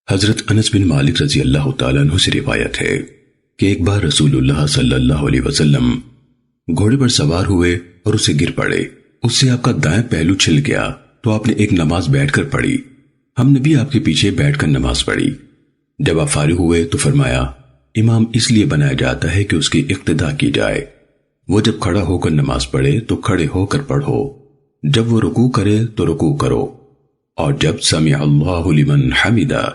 حضرت انس بن مالک رضی اللہ تعالیٰ عنہ سے روایت ہے کہ ایک بار رسول اللہ صلی اللہ علیہ وسلم گھوڑے پر سوار ہوئے اور اسے گر پڑے. اس سے آپ کا دائیں پہلو چھل گیا تو آپ نے ایک نماز بیٹھ کر پڑھی. ہم نے بھی آپ کے پیچھے بیٹھ کر نماز پڑھی. جب آپ فارغ ہوئے تو فرمایا امام اس لیے بنایا جاتا ہے کہ اس کی اقتداء کی جائے. وہ جب کھڑا ہو کر نماز پڑھے تو کھڑے ہو کر پڑھو. جب وہ رکوع کرے تو رکوع کرو. اور جب سمع اللہ لمن حمدہ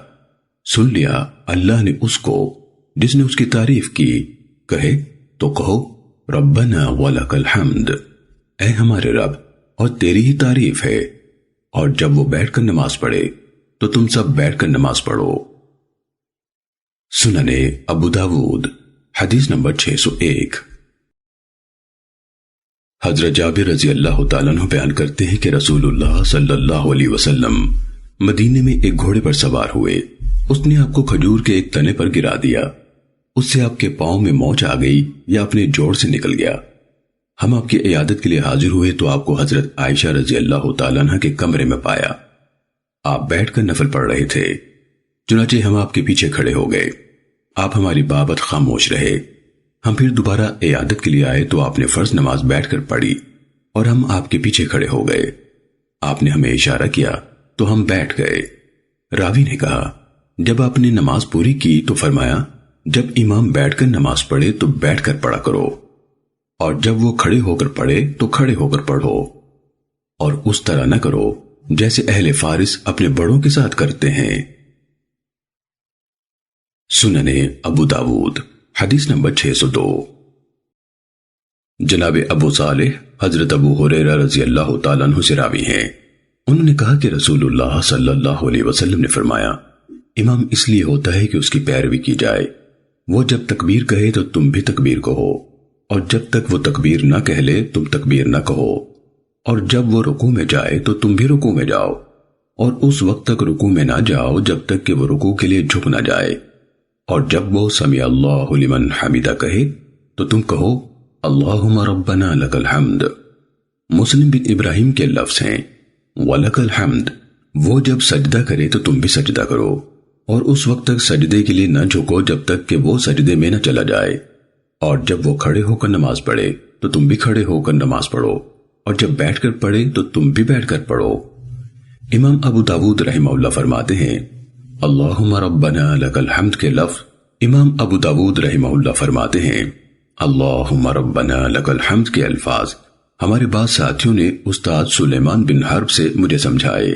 سن لیا اللہ نے اس کو جس نے اس کی تعریف کی کہے تو کہو ربنا ولک الحمد، اے ہمارے رب اور تیری ہی تعریف ہے. اور جب وہ بیٹھ کر نماز پڑھے تو تم سب بیٹھ کر نماز پڑھو. سنن ابو داود حدیث نمبر 601. حضرت جابر رضی اللہ تعالیٰ عنہ بیان کرتے ہیں کہ رسول اللہ صلی اللہ علیہ وسلم مدینے میں ایک گھوڑے پر سوار ہوئے. اس نے آپ کو کھجور کے ایک تنے پر گرا دیا. اس سے آپ کے پاؤں میں موچ آ گئی یا اپنے جوڑ سے نکل گیا. ہم آپ کی عیادت کے لیے حاضر ہوئے تو آپ کو حضرت عائشہ رضی اللہ تعالیٰ عنہ کے کمرے میں پایا. آپ بیٹھ کر نفل پڑھ رہے تھے. چنانچہ ہم آپ کے پیچھے کھڑے ہو گئے. آپ ہماری بابت خاموش رہے. ہم پھر دوبارہ عیادت کے لیے آئے تو آپ نے فرض نماز بیٹھ کر پڑھی اور ہم آپ کے پیچھے کھڑے ہو گئے. آپ نے ہمیں اشارہ کیا تو ہم بیٹھ گئے. راوی نے کہا جب آپ نے نماز پوری کی تو فرمایا جب امام بیٹھ کر نماز پڑھے تو بیٹھ کر پڑھا کرو، اور جب وہ کھڑے ہو کر پڑھے تو کھڑے ہو کر پڑھو، اور اس طرح نہ کرو جیسے اہل فارس اپنے بڑوں کے ساتھ کرتے ہیں. سنن ابو داود حدیث نمبر 602. جناب ابو صالح حضرت ابو ہریرہ رضی اللہ تعالیٰ عنہ سے راوی ہیں. انہوں نے کہا کہ رسول اللہ صلی اللہ علیہ وسلم نے فرمایا امام اس لیے ہوتا ہے کہ اس کی پیروی کی جائے. وہ جب تکبیر کہے تو تم بھی تکبیر کہو، اور جب تک وہ تکبیر نہ کہہ لے تم تکبیر نہ کہو، اور جب وہ رکوع میں جائے تو تم بھی رکوع میں جاؤ، اور اس وقت تک رکوع میں نہ جاؤ جب تک کہ وہ رکوع کے لیے جھک نہ جائے. اور جب وہ سمع اللہ لمن حمدہ کہے تو تم کہو اللہم ربنا لک الحمد. مسلم بن ابراہیم کے لفظ ہیں وَلَكَ الْحَمْدِ. وہ جب سجدہ کرے تو تم بھی سجدہ کرو، اور اس وقت تک سجدے کے لیے نہ جھکو جب تک کہ وہ سجدے میں نہ چلا جائے. اور جب وہ کھڑے ہو کر نماز پڑھے تو تم بھی کھڑے ہو کر نماز پڑھو، اور جب بیٹھ کر پڑھے تو تم بھی بیٹھ کر پڑھو. امام ابو داود رحمہ اللہ فرماتے ہیں اللہم ربنا لک الحمد کے لفظ امام ابو داود رحمہ اللہ فرماتے ہیں اللہم ربنا لک الحمد کے الفاظ ہمارے بعض ساتھیوں نے استاد سلیمان بن حرب سے مجھے سمجھائے.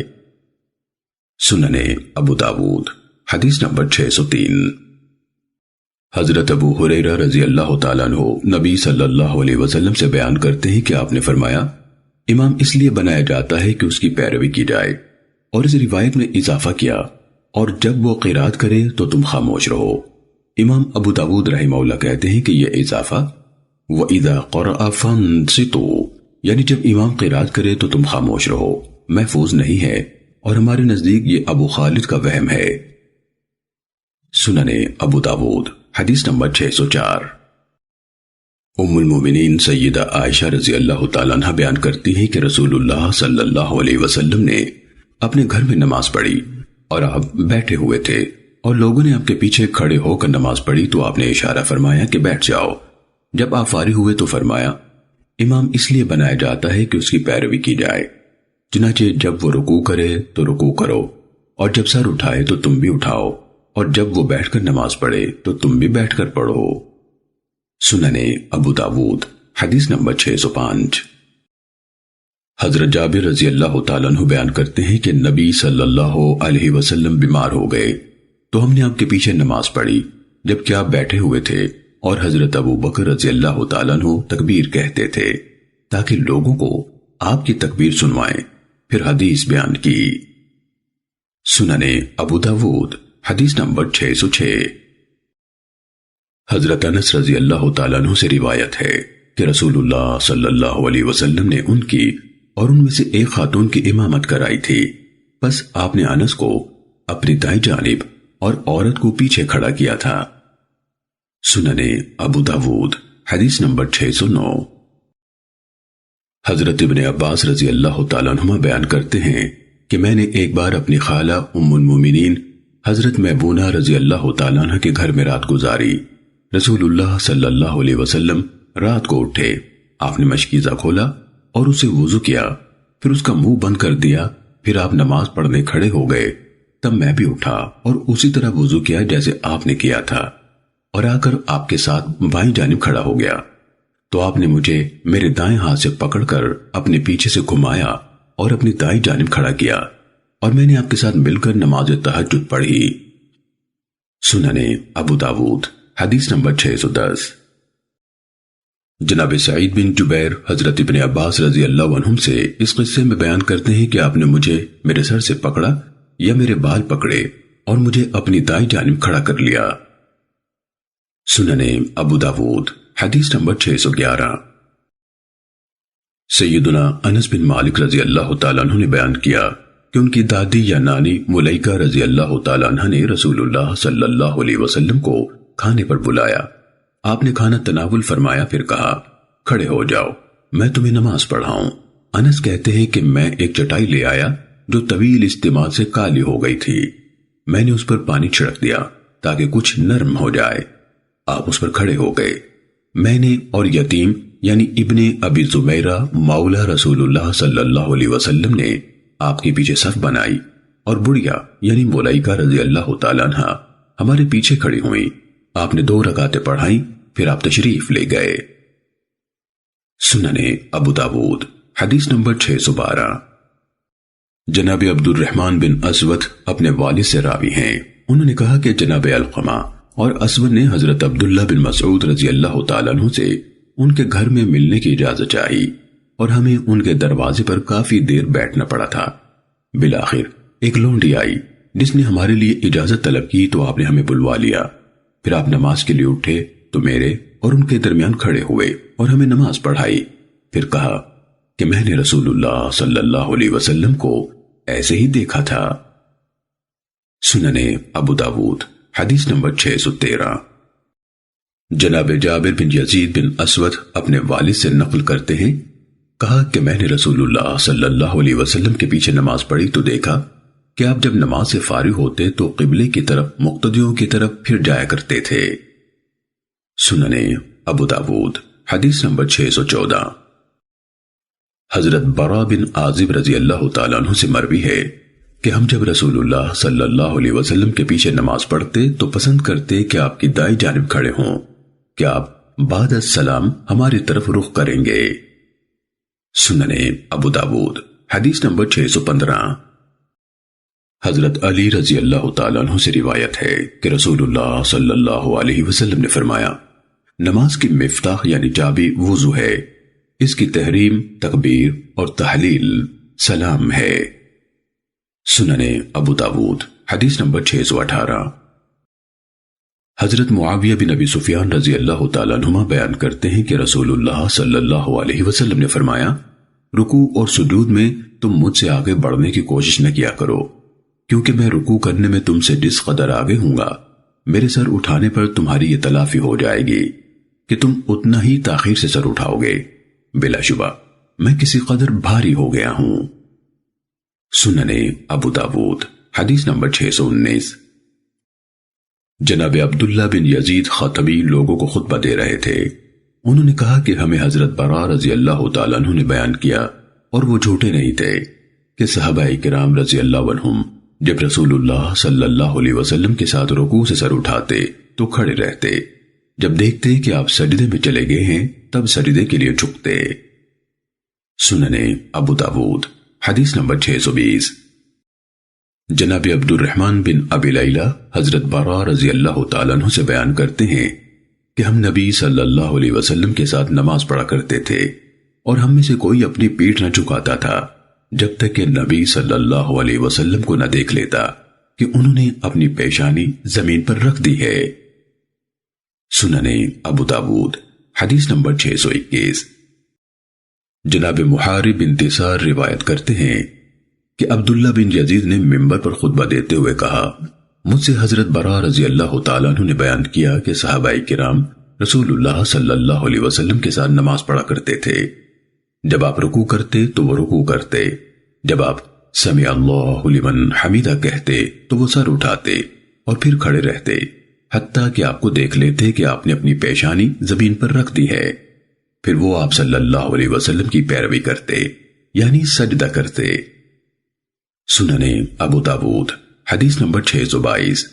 سنن ابو داود حدیث نمبر 603. حضرت ابو ہریرہ رضی اللہ تعالیٰ عنہ نبی صلی اللہ علیہ وسلم سے بیان کرتے ہیں کہ آپ نے فرمایا امام اس لیے بنایا جاتا ہے کہ اس کی پیروی کی جائے. اور اس روایت میں اضافہ کیا اور جب وہ قرات کرے تو تم خاموش رہو. امام ابو داود رحمہ اللہ کہتے ہیں کہ یہ اضافہ وَإِذَا قَرَأَ فَانْصِتُوا یعنی جب امام قرات کرے تو تم خاموش رہو محفوظ نہیں ہے، اور ہمارے نزدیک یہ ابو خالد کا وہم ہے. سنن ابو داود حدیث نمبر 604. ام المومنین سیدہ عائشہ رضی اللہ تعالیٰ عنہ بیان کرتی ہیں کہ رسول اللہ صلی اللہ علیہ وسلم نے اپنے گھر میں نماز پڑھی اور آپ بیٹھے ہوئے تھے، اور لوگوں نے آپ کے پیچھے کھڑے ہو کر نماز پڑھی تو آپ نے اشارہ فرمایا کہ بیٹھ جاؤ. جب آپ فارغ ہوئے تو فرمایا امام اس لیے بنایا جاتا ہے کہ اس کی پیروی کی جائے. چنانچہ جب وہ رکوع کرے تو رکوع کرو، اور جب سر اٹھائے تو تم بھی اٹھاؤ، اور جب وہ بیٹھ کر نماز پڑھے تو تم بھی بیٹھ کر پڑھو. سنن ابو داود حدیث نمبر 605. حضرت جابر رضی اللہ تعالیٰ عنہ بیان کرتے ہیں کہ نبی صلی اللہ علیہ وسلم بیمار ہو گئے تو ہم نے آپ کے پیچھے نماز پڑھی جبکہ آپ بیٹھے ہوئے تھے، اور حضرت ابو بکر رضی اللہ تعالیٰ عنہ تکبیر کہتے تھے تاکہ لوگوں کو آپ کی تکبیر سنوائیں، پھر حدیث بیان کی. سنن ابو داود حدیث نمبر 606. حضرت انس رضی اللہ تعالیٰ عنہ سے روایت ہے کہ رسول اللہ صلی اللہ علیہ وسلم نے ان کی اور ان میں سے ایک خاتون کی امامت کرائی تھی. بس آپ نے انس کو اپنی دائیں جانب اور عورت کو پیچھے کھڑا کیا تھا. سنن ابو داود حدیث نمبر 609. حضرت ابن عباس رضی اللہ تعالیٰ عنہ بیان کرتے ہیں کہ میں نے ایک بار اپنی خالہ ام المومنین حضرت میمونہ رضی اللہ تعالیٰ عنہ کے گھر میں رات گزاری۔ رسول اللہ صلی اللہ علیہ وسلم رات کو اٹھے، آپ نے مشکیزہ کھولا اور اسے وضو کیا، پھر اس کا منہ بند کر دیا، پھر آپ نماز پڑھنے کھڑے ہو گئے۔ تب میں بھی اٹھا اور اسی طرح وضو کیا جیسے آپ نے کیا تھا، اور آ کر آپ کے ساتھ بائیں جانب کھڑا ہو گیا تو آپ نے مجھے میرے دائیں ہاتھ سے پکڑ کر اپنے پیچھے سے گھمایا اور اپنی دائیں جانب کھڑا کیا، اور میں نے آپ کے ساتھ مل کر نماز تہجد پڑھی۔ سننے ابو داود حدیث نمبر 610۔ جناب سعید بن جبیر حضرت ابن عباس رضی اللہ عنہم سے اس قصے میں بیان کرتے ہیں کہ آپ نے مجھے میرے سر سے پکڑا یا میرے بال پکڑے اور مجھے اپنی دائیں جانب کھڑا کر لیا۔ سننے ابو داود حدیث نمبر 611۔ سیدنا انس بن مالک رضی اللہ تعالیٰ عنہ نے بیان کیا کہ ان کی دادی یا نانی ملیکہ رضی اللہ تعالیٰ عنہ نے رسول اللہ صلی اللہ علیہ وسلم کو کھانے پر بلایا۔ آپ نے کھانا تناول فرمایا، پھر کہا کھڑے ہو جاؤ، میں تمہیں نماز پڑھاؤں۔ انس کہتے ہیں کہ میں ایک چٹائی لے آیا جو طویل استعمال سے کالی ہو گئی تھی، میں نے اس پر پانی چھڑک دیا تاکہ کچھ نرم ہو جائے۔ آپ اس پر کھڑے ہو گئے، میں نے اور یتیم یعنی ابن ابی زمیرہ مولا رسول اللہ صلی اللہ علیہ وسلم نے آپ کے پیچھے صف بنائی، اور بڑھیا یعنی ملیکہ رضی اللہ تعالیٰ عنہ ہمارے پیچھے کھڑی ہوئی۔ آپ نے 2 رکعتیں پڑھائیں، پھر آپ تشریف لے گئے۔ سننے ابو داود حدیث نمبر 612۔ جناب عبد الرحمن بن اسود اپنے والد سے راوی ہیں، انہوں نے کہا کہ جناب علقمہ اور اسود نے حضرت عبداللہ بن مسعود رضی اللہ تعالیٰ عنہ سے ان کے گھر میں ملنے کی اجازت چاہی، اور ہمیں ان کے دروازے پر کافی دیر بیٹھنا پڑا تھا۔ بالآخر ایک لونڈی آئی جس نے ہمارے لیے اجازت طلب کی تو آپ نے ہمیں بلوا لیا، پھر آپ نماز کے لیے اٹھے تو میرے اور ان کے درمیان کھڑے ہوئے اور ہمیں نماز پڑھائی، پھر کہا کہ میں نے رسول اللہ صلی اللہ علیہ وسلم کو ایسے ہی دیکھا تھا۔ سننے ابو داود حدیث نمبر 613۔ جناب جابر بن یزید بن اسود اپنے والد سے نقل کرتے ہیں، کہا کہ میں نے رسول اللہ صلی اللہ علیہ وسلم کے پیچھے نماز پڑھی تو دیکھا کہ آپ جب نماز سے فارغ ہوتے تو قبلے کی طرف مقتدیوں کی طرف پھر جایا کرتے تھے۔ سننے ابو داود حدیث نمبر 614۔ حضرت برا بن عازب رضی اللہ تعالیٰ عنہ سے مروی ہے کہ ہم جب رسول اللہ صلی اللہ علیہ وسلم کے پیچھے نماز پڑھتے تو پسند کرتے کہ آپ کی دائیں جانب کھڑے ہوں، کہ آپ بعد السلام ہماری طرف رخ کریں گے۔ سننے ابو داود حدیث نمبر 615۔ حضرت علی رضی اللہ تعالیٰ عنہ سے روایت ہے کہ رسول اللہ صلی اللہ علیہ وسلم نے فرمایا، نماز کی مفتاح یعنی چابی وضو ہے، اس کی تحریم تکبیر اور تحلیل سلام ہے۔ سننے ابو داود حدیث نمبر 618۔ حضرت معاویہ بن ابی سفیان رضی اللہ تعالیٰ عنہما بیان کرتے ہیں کہ رسول اللہ صلی اللہ علیہ وسلم نے فرمایا، رکوع اور سجود میں تم مجھ سے آگے بڑھنے کی کوشش نہ کیا کرو، کیونکہ میں رکوع کرنے میں تم سے جس قدر آگے ہوں گا، میرے سر اٹھانے پر تمہاری یہ تلافی ہو جائے گی کہ تم اتنا ہی تاخیر سے سر اٹھاؤ گے، بلا شبہ میں کسی قدر بھاری ہو گیا ہوں۔ سننے ابو داود حدیث نمبر 619۔ جناب عبداللہ بن یزید خطبی لوگوں کو خطبہ دے رہے تھے، انہوں نے کہا کہ ہمیں حضرت برا رضی اللہ تعالیٰ عنہ نے بیان کیا، اور وہ جھوٹے نہیں تھے، کہ صحابہ کرام رضی اللہ عنہم جب رسول اللہ صلی اللہ علیہ وسلم کے ساتھ رکوع سے سر اٹھاتے تو کھڑے رہتے، جب دیکھتے کہ آپ سجدے میں چلے گئے ہیں تب سجدے کے لیے جھکتے۔ سننے ابو داود حدیث نمبر 620۔ جناب عبد الرحمن بن ابی لیلہ حضرت برا رضی اللہ تعالیٰ عنہ سے بیان کرتے ہیں کہ ہم نبی صلی اللہ علیہ وسلم کے ساتھ نماز پڑھا کرتے تھے، اور ہم میں سے کوئی اپنی پیٹھ نہ جھکاتا تھا جب تک کہ نبی صلی اللہ علیہ وسلم کو نہ دیکھ لیتا کہ انہوں نے اپنی پیشانی زمین پر رکھ دی ہے۔ سننے ابو داود حدیث نمبر 621۔ جناب محارب بن تسار روایت کرتے ہیں کہ عبداللہ بن یزید نے منبر پر خطبہ دیتے ہوئے کہا، مجھ سے حضرت برا رضی اللہ تعالیٰ عنہ نے بیان کیا کہ صحابہ کرام رسول اللہ صلی اللہ علیہ وسلم کے ساتھ نماز پڑھا کرتے تھے، جب آپ رکوع کرتے تو وہ رکوع کرتے، جب آپ سمع اللہ لمن حمیدہ کہتے تو وہ سر اٹھاتے، اور پھر کھڑے رہتے حتیٰ کہ آپ کو دیکھ لیتے کہ آپ نے اپنی پیشانی زمین پر رکھ دی ہے۔ پھر وہ آپ صلی اللہ علیہ وسلم کی پیروی کرتے یعنی سجدہ کرتے۔ سنن ابو داود حدیث نمبر 622۔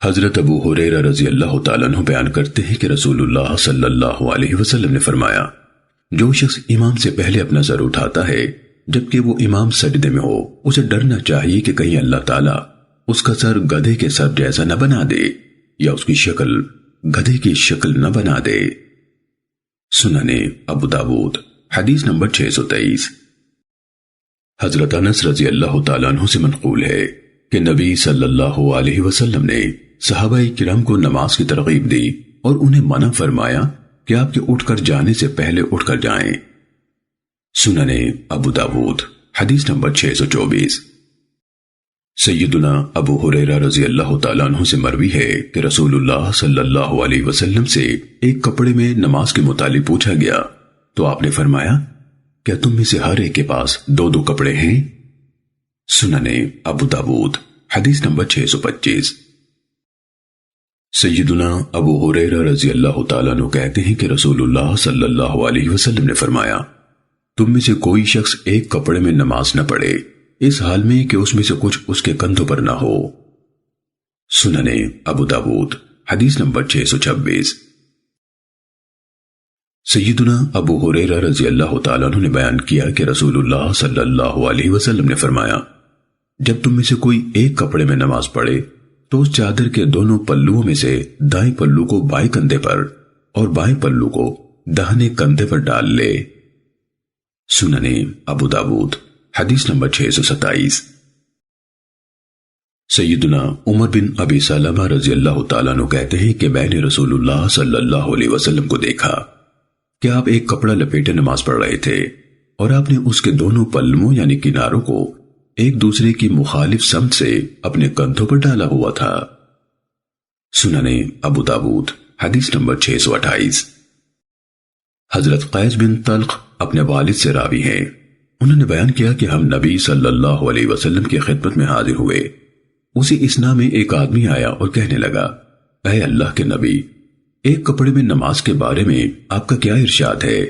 حضرت ابو ہریرہ رضی اللہ تعالیٰ عنہ بیان کرتے ہیں کہ رسول اللہ صلی اللہ علیہ وسلم نے فرمایا، جو شخص امام سے پہلے اپنا سر اٹھاتا ہے جبکہ وہ امام سجدے میں ہو، اسے ڈرنا چاہیے کہ کہیں اللہ تعالیٰ اس کا سر گدھے کے سر جیسا نہ بنا دے یا اس کی شکل گدھے کی شکل نہ بنا دے۔ سنن ابو داود حدیث نمبر 623۔ حضرت انس رضی اللہ تعالیٰ عنہ سے منقول ہے کہ نبی صلی اللہ علیہ وسلم نے صحابہ کرام کو نماز کی ترغیب دی اور انہیں منع فرمایا کہ آپ کے اٹھ کر جانے سے پہلے اٹھ کر جائیں۔ سنن ابو داود حدیث نمبر 624۔ سیدنا ابو ہریرہ رضی اللہ تعالیٰ عنہ سے مروی ہے کہ رسول اللہ صلی اللہ علیہ وسلم سے ایک کپڑے میں نماز کے متعلق پوچھا گیا تو آپ نے فرمایا، کیا تم میں سے ہر ایک کے پاس دو دو کپڑے ہیں؟ سنن ابو داود حدیث نمبر 625۔ سیدنا ابو ہریرہ رضی اللہ تعالیٰ عنہ کہتے ہیں کہ رسول اللہ صلی اللہ علیہ وسلم نے فرمایا، تم میں سے کوئی شخص ایک کپڑے میں نماز نہ پڑھے اس حال میں کہ اس میں سے کچھ اس کے کندھوں پر نہ ہو۔ سنن ابو داود حدیث نمبر 626۔ سیدنا ابو ہریرہ رضی اللہ تعالیٰ عنہ نے بیان کیا کہ رسول اللہ صلی اللہ علیہ وسلم نے فرمایا، جب تم میں سے کوئی ایک کپڑے میں نماز پڑھے تو اس چادر کے دونوں پلوؤں میں سے دائیں پلو کو بائیں کندھے پر اور بائیں پلو کو داہنے کندھے پر ڈال لے۔ سنن ابو داود حدیث نمبر 627۔ سیدنا عمر بن ابی سلمہ رضی اللہ تعالیٰ عنہ کہتے ہیں کہ میں نے رسول اللہ صلی اللہ علیہ وسلم کو دیکھا کہ آپ ایک کپڑا لپیٹے نماز پڑھ رہے تھے اور آپ نے اس کے دونوں پلوؤں یعنی کناروں کو ایک دوسرے کی مخالف سمت سے اپنے کندھوں پر ڈالا ہوا تھا۔ سنن ابو داود حدیث نمبر 628۔ حضرت قیس بن طلق اپنے والد سے راوی ہیں، انہوں نے بیان کیا کہ ہم نبی صلی اللہ علیہ وسلم کی خدمت میں حاضر ہوئے۔ اسی اثنا میں ایک آدمی آیا اور کہنے لگا، اے اللہ کے نبی، ایک کپڑے میں نماز کے بارے میں آپ کا کیا ارشاد ہے؟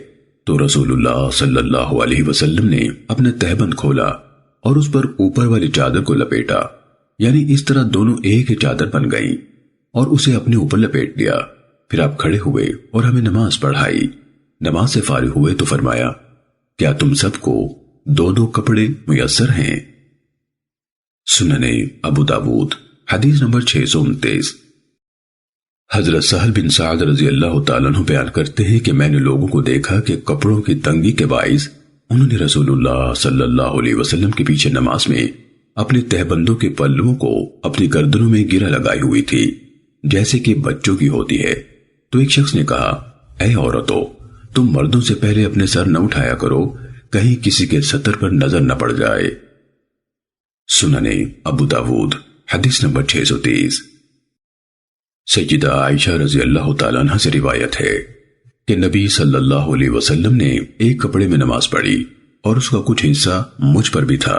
تو رسول اللہ صلی اللہ علیہ وسلم نے اپنا تہبند کھولا اور اس پر اوپر والی چادر کو لپیٹا، یعنی اس طرح دونوں ایک ہی چادر بن گئیں، اور اسے اپنے اوپر لپیٹ دیا۔ پھر آپ کھڑے ہوئے اور ہمیں نماز پڑھائی۔ نماز سے فارغ ہوئے تو فرمایا، کیا تم سب کو دو دو کپڑے میسر ہیں؟ سنن ابو داود حدیث نمبر 629۔ حضرت سہل بن سعد رضی اللہ تعالیٰ عنہ بیان کرتے ہیں کہ میں نے لوگوں کو دیکھا کہ کپڑوں کی تنگی کے باعث انہوں نے رسول اللہ صلی اللہ علیہ وسلم کے پیچھے نماز میں اپنے تہبندوں کے پلوؤں کو اپنی گردنوں میں گرہ لگائی ہوئی تھی جیسے کہ بچوں کی ہوتی ہے۔ تو ایک شخص نے کہا، اے عورتو، تم مردوں سے پہلے اپنے سر نہ اٹھایا کرو، کہیں کسی کے ستر پر نظر نہ پڑ جائے۔ سنن ابو داود حدیث نمبر 630۔ سیدہ عائشہ رضی اللہ تعالیٰ عنہ سے روایت ہے کہ نبی صلی اللہ علیہ وسلم نے ایک کپڑے میں نماز پڑھی اور اس کا کچھ حصہ مجھ پر بھی تھا۔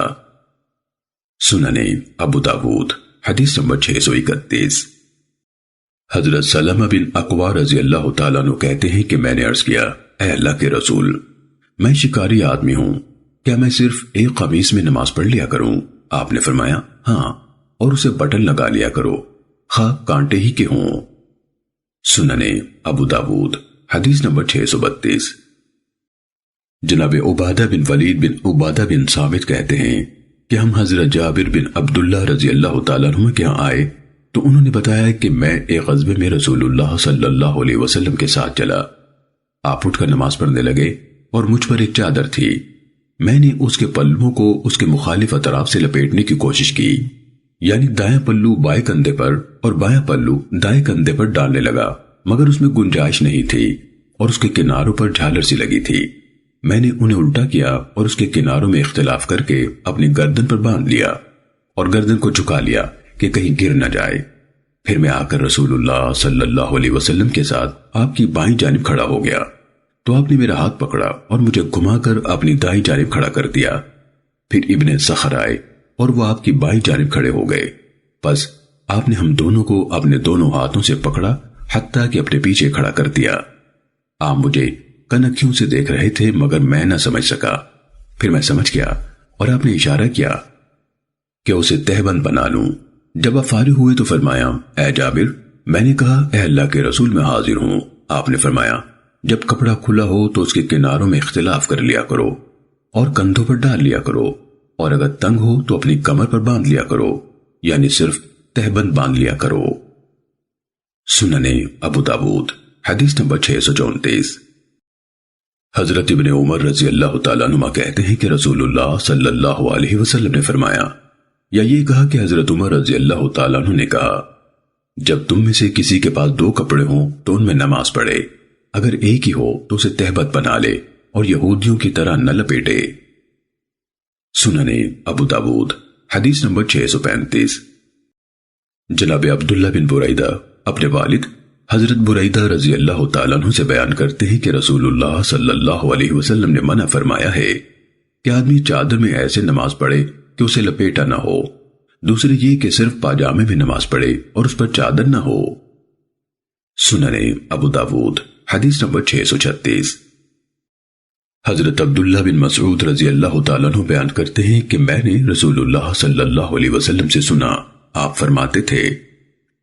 سنن ابو داود حدیث نمبر 631۔ حضرت سلمہ بن اقوا رضی اللہ تعالیٰ عنہ کہتے ہیں کہ میں نے عرض کیا، اے اللہ کے رسول، میں شکاری آدمی ہوں، کیا میں صرف ایک قمیص میں نماز پڑھ لیا کروں؟ آپ نے فرمایا، ہاں، اور اسے بٹن لگا لیا کرو، خواہ کانٹے ہی کے ہوں۔ سنن ابو داود حدیث نمبر 632۔ جناب عبادہ بن ولید بن عبادہ بن ثابت کہتے ہیں کہ ہم حضرت جابر بن عبداللہ رضی اللہ تعالیٰ عنہ کے ہاں آئے تو انہوں نے بتایا کہ میں ایک غزوے میں رسول اللہ صلی اللہ علیہ وسلم کے ساتھ چلا۔ آپ اٹھ کر نماز پڑھنے لگے اور مجھ پر ایک چادر تھی، میں نے اس کے پلووں کو اس کے مخالف اطراف سے لپیٹنے کی کوشش کی، یعنی دائیں پلو بائیں کندھے پر اور بائیں پلو دائیں کندھے پر ڈالنے لگا، مگر اس میں گنجائش نہیں تھی اور اس کے کناروں پر جھالر سی لگی تھی۔ میں نے انہیں الٹا کیا اور اس کے کناروں میں اختلاف کر کے اپنی گردن پر باندھ لیا اور گردن کو جھکا لیا کہ کہیں گر نہ جائے۔ پھر میں آ کر رسول اللہ صلی اللہ علیہ وسلم کے ساتھ آپ کی بائیں جانب کھڑا ہو گیا تو آپ نے میرا ہاتھ پکڑا اور مجھے گھما کر اپنی دائیں جانب کھڑا کر دیا۔ پھر ابن سخر آئے اور وہ آپ کی بائیں جانب کھڑے ہو گئے، بس آپ نے ہم دونوں کو اپنے دونوں ہاتھوں سے پکڑا حتیٰ کہ اپنے پیچھے کھڑا کر دیا۔ آپ مجھے کنکھیوں سے دیکھ رہے تھے مگر میں نہ سمجھ سکا۔ پھر میں سمجھ گیا اور آپ نے اشارہ کیا کہ اسے تہبند بنا لوں۔ جب آپ فارغ ہوئے تو فرمایا، اے جابر، میں نے کہا اے اللہ کے رسول میں حاضر ہوں۔ آپ نے فرمایا، جب کپڑا کھلا ہو تو اس کے کناروں میں اختلاف کر لیا کرو اور کندھوں پر ڈال لیا کرو، اور اگر تنگ ہو تو اپنی کمر پر باندھ لیا کرو، یعنی صرف تہبند باندھ لیا کرو۔ سننے ابو داود حدیث نمبر 634۔ حضرت ابن عمر رضی اللہ تعالیٰ عنہ کہتے ہیں کہ رسول اللہ صلی اللہ علیہ وسلم نے فرمایا، یا یہ کہا کہ حضرت عمر رضی اللہ تعالیٰ عنہ نے کہا، جب تم میں سے کسی کے پاس 2 کپڑے ہوں تو ان میں نماز پڑھے، اگر ایک ہی ہو تو اسے تہبند بنا لے اور یہودیوں کی طرح نہ لپیٹے۔ سننے ابو داود حدیث نمبر 635۔ جناب عبداللہ بن بریدہ اپنے والد حضرت بریدہ رضی اللہ تعالیٰ عنہ سے بیان کرتے ہیں کہ رسول اللہ صلی اللہ علیہ وسلم نے منع فرمایا ہے کہ آدمی چادر میں ایسے نماز پڑھے کہ اسے لپیٹا نہ ہو، دوسرے یہ کہ صرف پاجامے میں نماز پڑھے اور اس پر چادر نہ ہو۔ سننے ابو داود حدیث نمبر 636۔ حضرت عبداللہ بن مسعود رضی اللہ تعالیٰ عنہ بیان کرتے ہیں کہ میں نے رسول اللہ صلی اللہ علیہ وسلم سے سنا، آپ فرماتے تھے،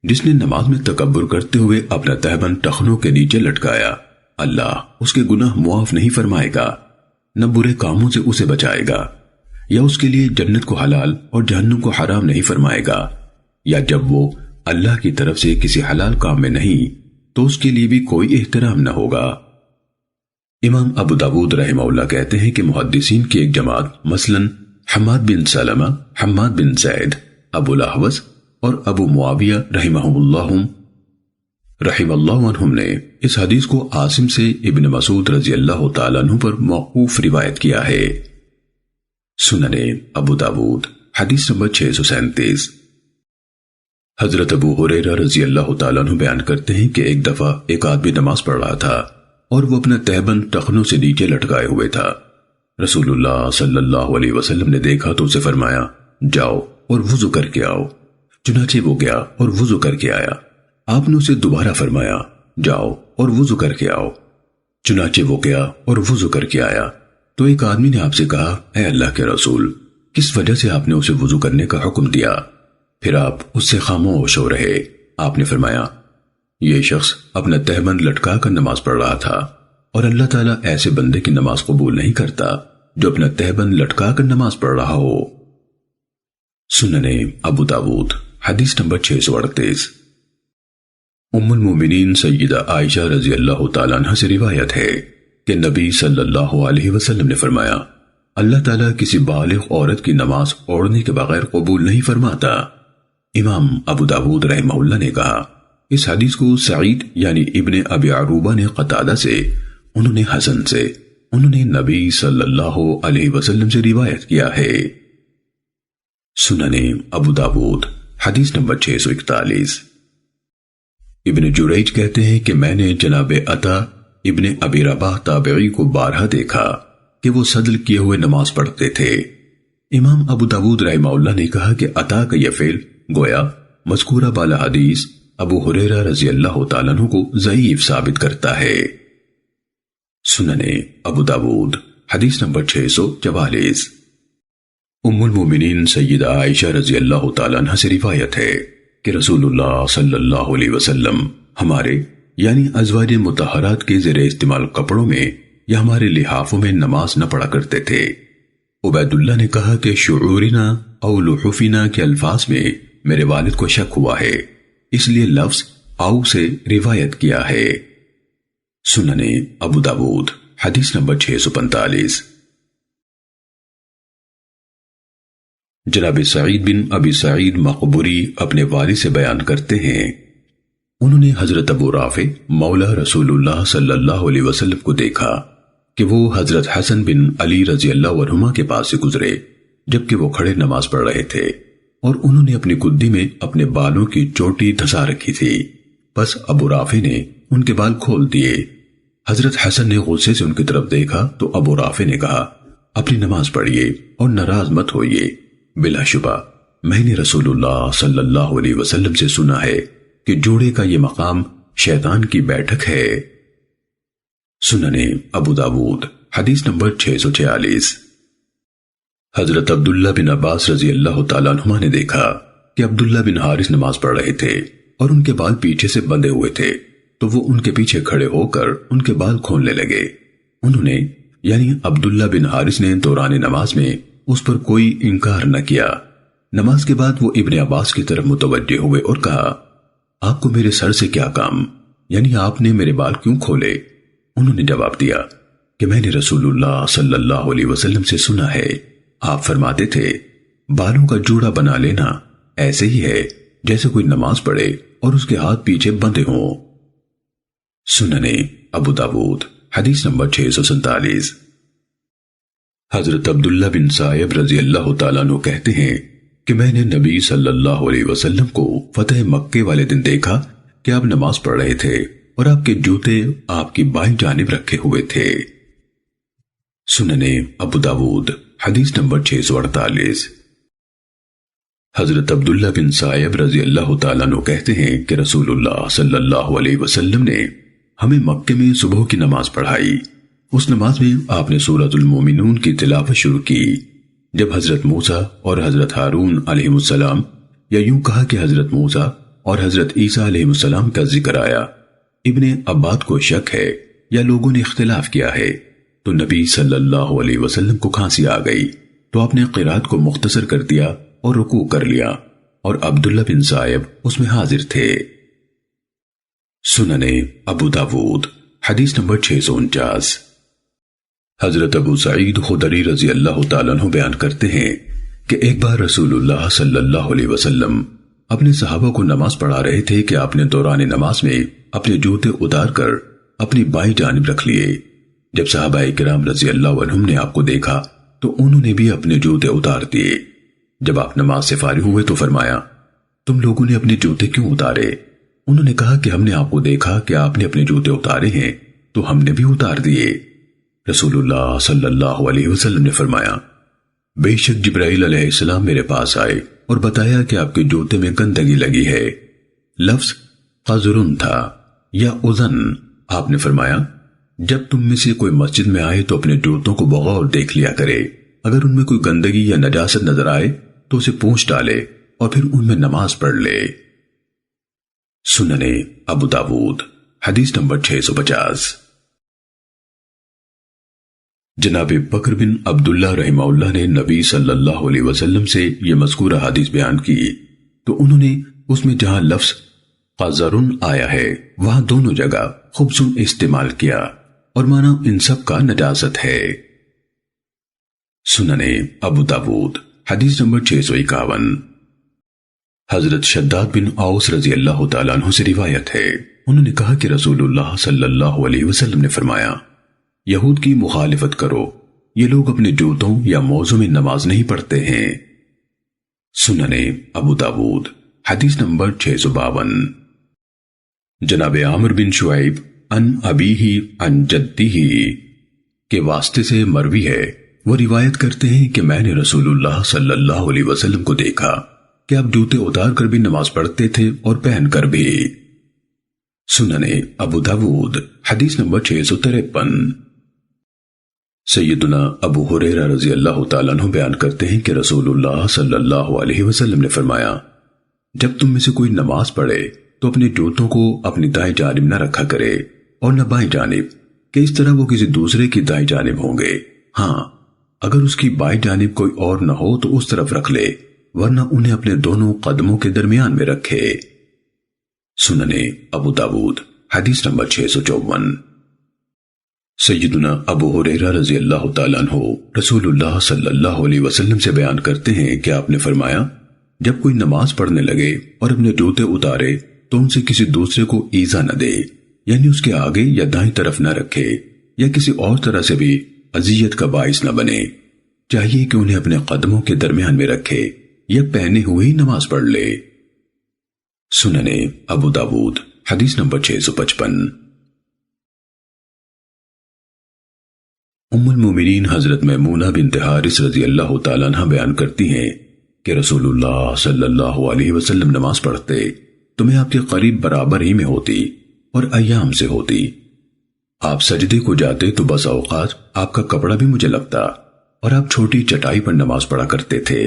جس نے نماز میں تکبر کرتے ہوئے اپنا تہبند ٹخنوں کے نیچے لٹکایا، اللہ اس کے گناہ معاف نہیں فرمائے گا، نہ برے کاموں سے اسے بچائے گا، یا اس کے لیے جنت کو حلال اور جہنم کو حرام نہیں فرمائے گا، یا جب وہ اللہ کی طرف سے کسی حلال کام میں نہیں تو اس کے لیے بھی کوئی احترام نہ ہوگا۔ امام ابو داود رحمہ اللہ کہتے ہیں کہ محدثین کی ایک جماعت مثلاً حماد بن سلمہ، حماد بن زید، ابو الاحوص اور ابو معاویہ رحمہ اللہ عنہم نے اس حدیث کو عاصم سے ابن مسعود رضی اللہ تعالیٰ عنہ پر موقوف روایت کیا ہے۔ سننے ابو داود حدیث نمبر 637۔ حضرت ابو ہریرہ رضی اللہ تعالیٰ عنہ بیان کرتے ہیں کہ ایک دفعہ ایک آدمی نماز پڑھ رہا تھا اور وہ اپنا تہبند ٹخنوں سے نیچے لٹکائے ہوئے تھا۔ رسول اللہ صلی اللہ علیہ وسلم نے دیکھا تو اسے فرمایا، جاؤ اور وضو کر کے آؤ۔ چنانچہ وہ گیا اور وضو کر کے آیا۔ آپ نے اسے دوبارہ فرمایا، جاؤ اور وضو کر کے آؤ۔ چنانچہ وہ گیا اور وضو کر کے آیا تو ایک آدمی نے آپ سے کہا، اے اللہ کے رسول، کس وجہ سے آپ نے اسے وضو کرنے کا حکم دیا؟ پھر آپ اس سے خاموش ہو رہے۔ آپ نے فرمایا، یہ شخص اپنا تہبند لٹکا کر نماز پڑھ رہا تھا، اور اللہ تعالیٰ ایسے بندے کی نماز قبول نہیں کرتا جو اپنا تہبند لٹکا کر نماز پڑھ رہا ہو۔ سننے ابو داود حدیث نمبر 638۔ ام المومنین سیدہ عائشہ رضی اللہ تعالیٰ عنہ سے روایت ہے کہ نبی صلی اللہ علیہ وسلم نے فرمایا، اللہ تعالیٰ کسی بالغ عورت کی نماز اوڑھنے کے بغیر قبول نہیں فرماتا۔ امام ابو داود رحمہ اللہ نے کہا، اس حدیث کو سعید یعنی ابن ابی عروبہ نے قتادہ سے، انہوں نے حسن سے، انہوں نے نبی صلی اللہ علیہ وسلم سے روایت کیا ہے۔ سننے ابو داود حدیث نمبر 641۔ ابن جریج کہتے ہیں کہ میں نے جناب عطا ابن ابی رباح تابعی کو بارہا دیکھا کہ وہ صدل کیے ہوئے نماز پڑھتے تھے۔ امام ابو داود رحمہ اللہ نے کہا کہ عطا کا یہ فعل گویا مذکورہ بالا حدیث ابو ہریرہ رضی اللہ تعالیٰ عنہ کو ضعیف ثابت کرتا ہے۔ سننے ابو داود حدیث نمبر 644۔ ام المومنین سیدہ عائشہ رضی اللہ تعالیٰ عنہ سے روایت ہے کہ رسول اللہ صلی اللہ علیہ وسلم ہمارے یعنی ازواج مطہرات کے زیر استعمال کپڑوں میں یا ہمارے لحافوں میں نماز نہ پڑھا کرتے تھے۔ عبید اللہ نے کہا کہ شعورنا او لحفنا کے الفاظ میں میرے والد کو شک ہوا ہے، اس لیے لفظ او سے روایت کیا ہے۔ سننے ابو داود حدیث نمبر 645۔ جناب سعید بن ابی سعید مقبوری اپنے والد سے بیان کرتے ہیں، انہوں نے حضرت ابو رافع مولا رسول اللہ صلی اللہ علیہ وسلم کو دیکھا کہ وہ حضرت حسن بن علی رضی اللہ عنہما کے پاس سے گزرے جبکہ وہ کھڑے نماز پڑھ رہے تھے، اور انہوں نے اپنی گدی میں اپنے بالوں کی چوٹی دھسا رکھی تھی۔ پس ابو رافع نے ان کے بال کھول دیے۔ حضرت حسن نے غصے سے ان کی طرف دیکھا تو ابو رافع نے کہا، اپنی نماز پڑھیے اور ناراض مت ہوئیے، بلا شبہ میں نے رسول اللہ صلی اللہ علیہ وسلم سے سنا ہے کہ جوڑے کا یہ مقام شیطان کی بیٹھک ہے۔ سننے ابو داود حدیث نمبر 646۔ حضرت عبداللہ بن عباس رضی اللہ تعالیٰ عنہما نے دیکھا کہ عبداللہ بن حارث نماز پڑھ رہے تھے اور ان کے بال پیچھے سے بندھے ہوئے تھے، تو وہ ان کے پیچھے کھڑے ہو کر ان کے بال کھولنے لگے۔ انہوں نے یعنی عبداللہ بن حارث نے دوران نماز میں اس پر کوئی انکار نہ کیا۔ نماز کے بعد وہ ابن عباس کی طرف متوجہ ہوئے اور کہا، آپ کو میرے سر سے کیا کام، یعنی آپ نے میرے بال کیوں کھولے؟ انہوں نے جواب دیا کہ میں نے رسول اللہ صلی اللہ علیہ وسلم سے سنا ہے، آپ فرماتے تھے بالوں کا جوڑا بنا لینا ایسے ہی ہے جیسے کوئی نماز پڑھے اور اس کے ہاتھ پیچھے بندھے ہوں۔ سننے ابو داود حدیث نمبر 647۔ حضرت عبداللہ بن سائب رضی اللہ تعالیٰ عنہ کہتے ہیں کہ میں نے نبی صلی اللہ علیہ وسلم کو فتح مکے والے دن دیکھا کہ آپ نماز پڑھ رہے تھے اور آپ کے جوتے آپ کی بائیں جانب رکھے ہوئے تھے۔ سننے ابو داود حدیث نمبر 648۔ حضرت عبداللہ بن سائب رضی اللہ تعالیٰ عنہ کہتے ہیں کہ رسول اللہ صلی اللہ علیہ وسلم نے ہمیں مکے میں صبح کی نماز پڑھائی۔ اس نماز میں آپ نے سورۃ المومنون کی تلاوت شروع کی۔ جب حضرت موسیٰ اور حضرت ہارون علیہ السلام، یا یوں کہا کہ حضرت موسیٰ اور حضرت عیسیٰ علیہ السلام کا ذکر آیا، ابن عباد کو شک ہے یا لوگوں نے اختلاف کیا ہے، تو نبی صلی اللہ علیہ وسلم کو کھانسی آ گئی تو آپ نے قرات کو مختصر کر دیا اور رکوع کر لیا، اور عبداللہ بن سائب اس میں حاضر تھے۔ سننے ابو داود حدیث نمبر 649۔ حضرت ابو سعید خدری رضی اللہ تعالیٰ عنہ بیان کرتے ہیں کہ ایک بار رسول اللہ صلی اللہ علیہ وسلم اپنے صحابہ کو نماز پڑھا رہے تھے کہ آپ نے دوران نماز میں اپنے جوتے اتار کر اپنی بائیں جانب رکھ لیے۔ جب صحابہ کرام رضی اللہ عنہم نے آپ کو دیکھا تو انہوں نے بھی اپنے جوتے اتار دیے۔ جب آپ نماز سے فارغ ہوئے تو فرمایا، تم لوگوں نے اپنے جوتے کیوں اتارے؟ انہوں نے کہا کہ ہم نے آپ کو دیکھا کہ آپ نے اپنے جوتے اتارے ہیں تو ہم نے بھی اتار دیے۔ رسول اللہ صلی اللہ علیہ وسلم نے فرمایا، بے شک جبرائیل علیہ السلام میرے پاس آئے اور بتایا کہ آپ کے جوتے میں گندگی لگی ہے۔ لفظ قذرن تھا یا اذن۔ آپ نے فرمایا، جب تم میں سے کوئی مسجد میں آئے تو اپنے جوتوں کو بغور دیکھ لیا کرے، اگر ان میں کوئی گندگی یا نجاست نظر آئے تو اسے پوچھ ڈالے اور پھر ان میں نماز پڑھ لے۔ سننے ابو داود حدیث نمبر 650۔ جناب بکر بن عبداللہ رحمہ اللہ نے نبی صلی اللہ علیہ وسلم سے یہ مذکورہ حدیث بیان کی تو انہوں نے اس میں جہاں لفظ قذرن آیا ہے وہاں دونوں جگہ خبثن استعمال کیا اور معنی ان سب کا نجاست ہے۔ سننے ابو داود حدیث نمبر 651۔ حضرت شداد بن اوس رضی اللہ تعالیٰ عنہ سے روایت ہے، انہوں نے کہا کہ رسول اللہ صلی اللہ علیہ وسلم نے فرمایا، یہود کی مخالفت کرو، یہ لوگ اپنے جوتوں یا موزوں میں نماز نہیں پڑھتے ہیں۔ سننے ابو داود حدیث نمبر 652۔ جناب عامر بن شعیب ان ابیہ ان جدیہ کے واسطے سے مروی ہے، وہ روایت کرتے ہیں کہ میں نے رسول اللہ صلی اللہ علیہ وسلم کو دیکھا کہ آپ جوتے اتار کر بھی نماز پڑھتے تھے اور پہن کر بھی۔ سننے ابو داود حدیث نمبر 653۔ سیدنا ابو ہریرہ رضی اللہ تعالیٰ عنہ بیان کرتے ہیں کہ رسول اللہ صلی اللہ علیہ وسلم نے فرمایا، جب تم میں سے کوئی نماز پڑھے تو اپنے جوتوں کو اپنی دائیں جانب نہ رکھا کرے اور نہ بائیں جانب، کہ اس طرح وہ کسی دوسرے کی دائیں جانب ہوں گے۔ ہاں، اگر اس کی بائیں جانب کوئی اور نہ ہو تو اس طرف رکھ لے، ورنہ انہیں اپنے دونوں قدموں کے درمیان میں رکھے۔ سننے ابو داود حدیث نمبر 654۔ سیدنا ابو ہریرہ رضی اللہ تعالیٰ عنہ رسول اللہ صلی اللہ علیہ وسلم سے بیان کرتے ہیں کہ آپ نے فرمایا، جب کوئی نماز پڑھنے لگے اور اپنے جوتے اتارے تو ان سے کسی دوسرے کو ایذا نہ دے، یعنی اس کے آگے یا دائیں طرف نہ رکھے یا کسی اور طرح سے بھی اذیت کا باعث نہ بنے، چاہیے کہ انہیں اپنے قدموں کے درمیان میں رکھے یا پہنے ہوئے ہی نماز پڑھ لے۔ سننے ابو داود حدیث نمبر 655۔ ام المومنین حضرت میمونہ بنت حارث رضی اللہ تعالیٰ عنہ بیان کرتی ہیں کہ رسول اللہ صلی اللہ علیہ وسلم نماز پڑھتے تو میں آپ کے قریب برابر ہی میں ہوتی اور ایام سے ہوتی. آپ سجدے کو جاتے تو بس اوقات آپ کا کپڑا بھی مجھے لگتا اور آپ چھوٹی چٹائی پر نماز پڑھا کرتے تھے.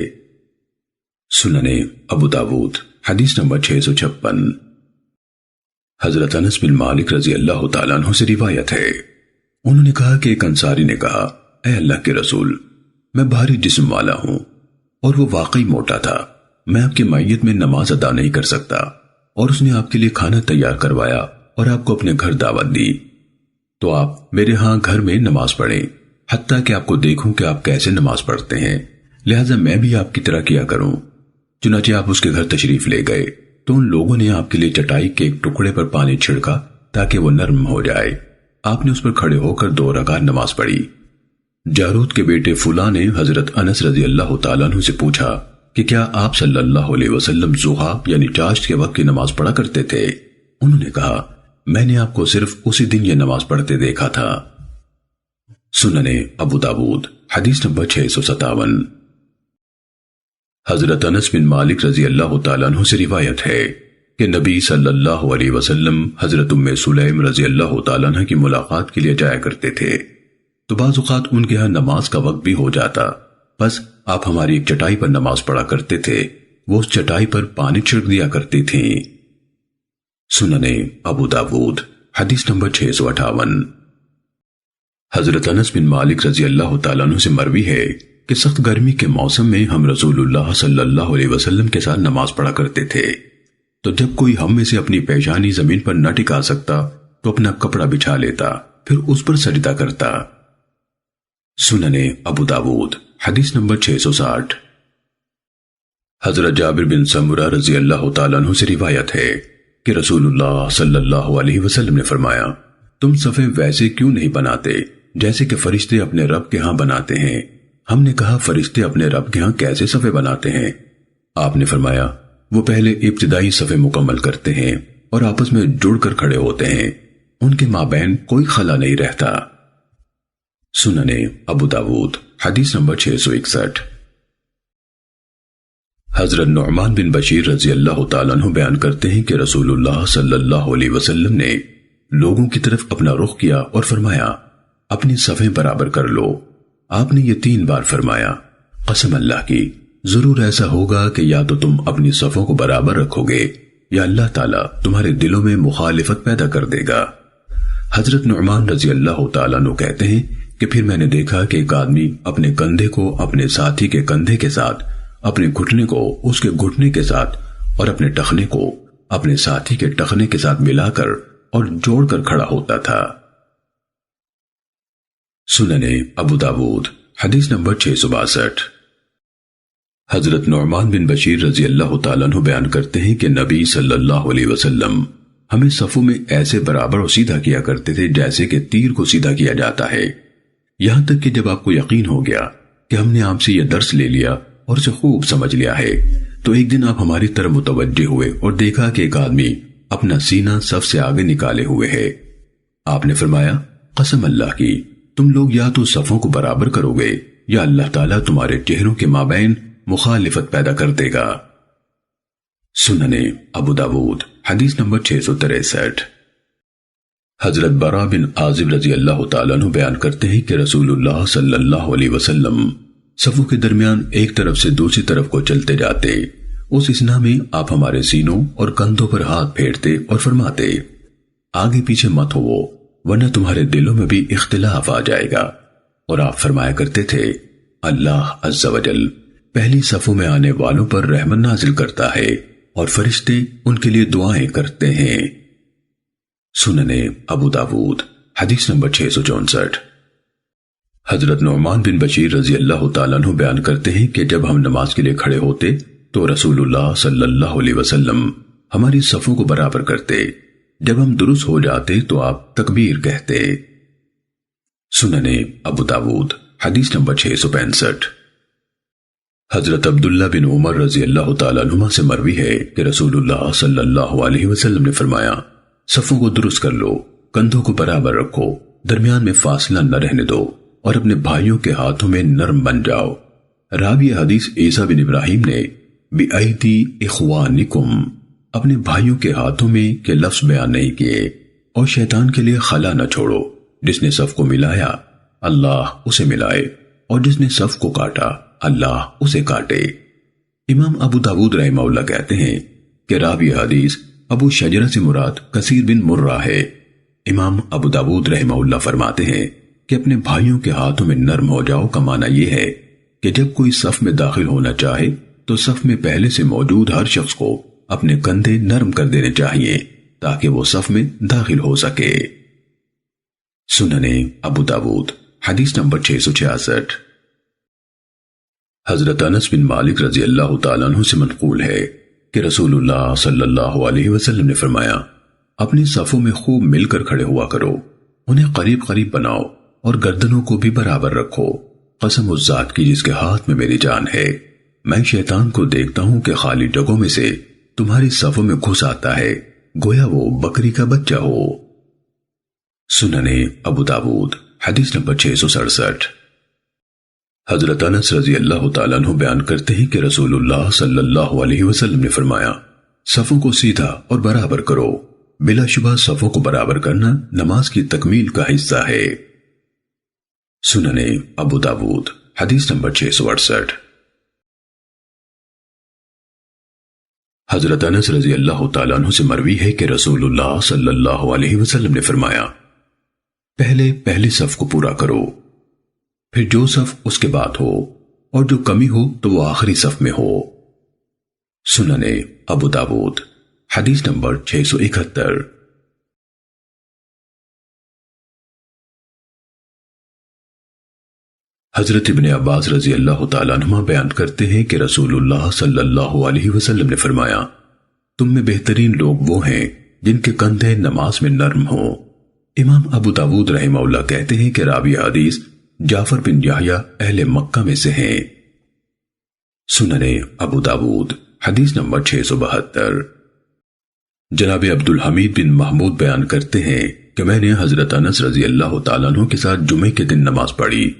سننے ابو داود حدیث نمبر 656. حضرت انس بن مالک رضی اللہ تعالیٰ عنہ سے روایت ہے، انہوں نے کہا کہ ایک انصاری نے کہا، اے اللہ کے رسول، میں بھاری جسم والا ہوں اور وہ واقعی موٹا تھا. میں آپ کی معیت میں نماز ادا نہیں کر سکتا. اور اس نے آپ کے لیے کھانا تیار کروایا اور آپ کو اپنے گھر دعوت دی. تو آپ میرے ہاں گھر میں نماز پڑھیں حتیٰ کہ آپ کو دیکھوں کہ آپ کیسے نماز پڑھتے ہیں، لہٰذا میں بھی آپ کی طرح کیا کروں. چنانچہ آپ اس کے گھر تشریف لے گئے تو ان لوگوں نے آپ کے لیے چٹائی کے ایک ٹکڑے پر پانی چھڑکا تاکہ وہ نرم ہو جائے. آپ نے اس پر کھڑے ہو کر 2 رکعت نماز پڑھی. جارود کے بیٹے فلاں نے حضرت انس رضی اللہ تعالیٰ عنہ سے پوچھا کہ کیا آپ صلی اللہ علیہ وسلم ضحیٰ یعنی چاشت کے وقت کی نماز پڑھا کرتے تھے؟ انہوں نے کہا، میں نے آپ کو صرف اسی دن یہ نماز پڑھتے دیکھا تھا. سننے ابو داود حدیث نمبر 657. حضرت انس بن مالک رضی اللہ تعالیٰ عنہ سے روایت ہے کہ نبی صلی اللہ علیہ وسلم حضرت ام سلیم رضی اللہ تعالیٰ عنہ کی ملاقات کے لیے جایا کرتے تھے تو بعض اوقات ان کے ہاں نماز کا وقت بھی ہو جاتا. بس آپ ہماری ایک چٹائی پر نماز پڑھا کرتے تھے، وہ اس چٹائی پر پانی چھڑک دیا کرتی تھیں. سننے ابو داود حدیث نمبر 658. حضرت انس بن مالک رضی اللہ تعالیٰ عنہ سے مروی ہے کہ سخت گرمی کے موسم میں ہم رسول اللہ صلی اللہ علیہ وسلم کے ساتھ نماز پڑھا کرتے تھے تو جب کوئی ہم میں سے اپنی پیشانی زمین پر نہ ٹکا سکتا تو اپنا کپڑا بچھا لیتا، پھر اس پر سجدہ کرتا. سننے ابو داود حدیث نمبر 660. حضرت جابر بن سمرہ رضی اللہ تعالیٰ عنہ سے روایت ہے کہ رسول اللہ صلی اللہ علیہ وسلم نے فرمایا، تم صفیں ویسے کیوں نہیں بناتے جیسے کہ فرشتے اپنے رب کے ہاں بناتے ہیں؟ ہم نے کہا، فرشتے اپنے رب کے ہاں کیسے صفیں بناتے ہیں؟ آپ نے فرمایا، وہ پہلے ابتدائی صفیں مکمل کرتے ہیں اور آپس میں جڑ کر کھڑے ہوتے ہیں، ان کے مابین کوئی خلا نہیں رہتا. سننے ابو داود حدیث نمبر 661. حضرت نعمان بن بشیر رضی اللہ تعالیٰ عنہ بیان کرتے ہیں کہ رسول اللہ صلی اللہ علیہ وسلم نے لوگوں کی طرف اپنا رخ کیا اور فرمایا، اپنی صفیں برابر کر لو. آپ نے یہ 3 بار فرمایا. قسم اللہ کی، ضرور ایسا ہوگا کہ یا تو تم اپنی صفوں کو برابر رکھو گے یا اللہ تعالیٰ تمہارے دلوں میں مخالفت پیدا کر دے گا. حضرت نعمان رضی اللہ تعالیٰ عنہ کہتے ہیں کہ پھر میں نے دیکھا کہ ایک آدمی اپنے کندھے کو اپنے ساتھی کے کندھے کے ساتھ، اپنے گھٹنے کو اس کے گھٹنے کے ساتھ اور اپنے ٹخنے کو اپنے ساتھی کے ٹخنے کے ساتھ ملا کر اور جوڑ کر کھڑا ہوتا تھا. سننے ابو داود حدیث نمبر 662. حضرت نعمان بن بشیر رضی اللہ تعالیٰ عنہ بیان کرتے ہیں کہ نبی صلی اللہ علیہ وسلم ہمیں صفوں میں ایسے برابر اور سیدھا کیا کرتے تھے جیسے کہ تیر کو سیدھا کیا جاتا ہے، یہاں تک کہ جب آپ کو یقین ہو گیا کہ ہم نے آپ سے یہ درس لے لیا اور اسے خوب سمجھ لیا ہے تو ایک دن آپ ہماری طرف متوجہ ہوئے اور دیکھا کہ ایک آدمی اپنا سینہ صف سے آگے نکالے ہوئے ہے. آپ نے فرمایا، قسم اللہ کی، تم لوگ یا تو صفوں کو برابر کرو گے یا اللہ تعالیٰ تمہارے چہروں کے مابین مخالفت پیدا کر دے گا. سننے ابو داود حدیث نمبر 663. حضرت برا بن عازب رضی اللہ تعالیٰ عنہ بیان کرتے ہیں کہ رسول اللہ صلی اللہ علیہ وسلم صفوں کے درمیان ایک طرف سے دوسری طرف کو چلتے جاتے. اس اسنا میں آپ ہمارے سینوں اور کندھوں پر ہاتھ پھیرتے اور فرماتے، آگے پیچھے مت ہو ورنہ تمہارے دلوں میں بھی اختلاف آ جائے گا. اور آپ فرمایا کرتے تھے، اللہ عز و جل پہلی صفوں میں آنے والوں پر رحمت نازل کرتا ہے اور فرشتے ان کے لیے دعائیں کرتے ہیں. سننے ابو داود حدیث نمبر 664. حضرت نعمان بن بشیر رضی اللہ تعالیٰ عنہ بیان کرتے ہیں کہ جب ہم نماز کے لیے کھڑے ہوتے تو رسول اللہ صلی اللہ علیہ وسلم ہماری صفوں کو برابر کرتے. جب ہم درست ہو جاتے تو آپ تکبیر کہتے. سننے ابو داود حدیث نمبر 665. حضرت عبداللہ بن عمر رضی اللہ تعالیٰ عنہ سے مروی ہے کہ رسول اللہ صلی اللہ علیہ وسلم نے فرمایا، صفوں کو درست کر لو، کندھوں کو برابر رکھو، درمیان میں فاصلہ نہ رہنے دو اور اپنے بھائیوں کے ہاتھوں میں نرم بن جاؤ. راوی حدیث عیسیٰ بن ابراہیم نے بِأَيْدِي إِخْوَانِكُمْ اپنے بھائیوں کے ہاتھوں میں کے لفظ بیان نہیں کیے، اور شیطان کے لیے خلا نہ چھوڑو، جس نے صف کو ملایا اللہ اسے ملائے، اور جس نے صف کو کاٹا اللہ اسے کاٹے۔ امام ابو داود رحمہ اللہ کہتے ہیں کہ راوی حدیث ابو شجرہ سے مراد کثیر بن مرہ ہے۔ امام ابو داود رحمہ اللہ فرماتے ہیں کہ اپنے بھائیوں کے ہاتھوں میں نرم ہو جاؤ کا معنی یہ ہے کہ جب کوئی صف میں داخل ہونا چاہے تو صف میں پہلے سے موجود ہر شخص کو اپنے کندھے نرم کر دینے چاہیے تاکہ وہ صف میں داخل ہو سکے۔ سننے ابو داود حدیث نمبر 666۔ حضرت انس بن مالک رضی اللہ تعالیٰ عنہ سے منقول ہے کہ رسول اللہ صلی اللہ علیہ وسلم نے فرمایا، اپنی صفوں میں خوب مل کر کھڑے ہوا کرو، انہیں قریب قریب بناؤ اور گردنوں کو بھی برابر رکھو، قسم اس ذات کی جس کے ہاتھ میں میری جان ہے، میں شیطان کو دیکھتا ہوں کہ خالی جگہوں میں سے تمہاری صفوں میں گھس آتا ہے گویا وہ بکری کا بچہ ہو۔ سننے ابو داود حدیث نمبر 667۔ حضرت انس رضی اللہ تعالیٰ عنہ بیان کرتے ہیں کہ رسول اللہ صلی اللہ علیہ وسلم نے فرمایا، صفوں کو سیدھا اور برابر کرو، بلا شبہ صفوں کو برابر کرنا نماز کی تکمیل کا حصہ ہے۔ سننے ابو داود حدیث نمبر 668۔ حضرت انس رضی اللہ تعالیٰ عنہ سے مروی ہے کہ رسول اللہ صلی اللہ علیہ وسلم نے فرمایا، پہلے صف کو پورا کرو، پھر جو صف اس کے بعد ہو اور جو کمی ہو تو وہ آخری صف میں ہو۔ سننے ابو داود حدیث نمبر 671۔ حضرت ابن عباس رضی اللہ تعالیٰ عنہ بیان کرتے ہیں کہ رسول اللہ صلی اللہ علیہ وسلم نے فرمایا، تم میں بہترین لوگ وہ ہیں جن کے کندھے نماز میں نرم ہوں۔ امام ابو داود رحمہ اللہ کہتے ہیں کہ راوی حدیث جعفر بن یحییٰ اہل مکہ میں سے ہیں۔ سننے ابو داود حدیث نمبر 672۔ جناب عبد الحمید بن محمود بیان کرتے ہیں کہ میں نے حضرت انس رضی اللہ تعالیٰ عنہ کے ساتھ جمعے کے دن نماز پڑھی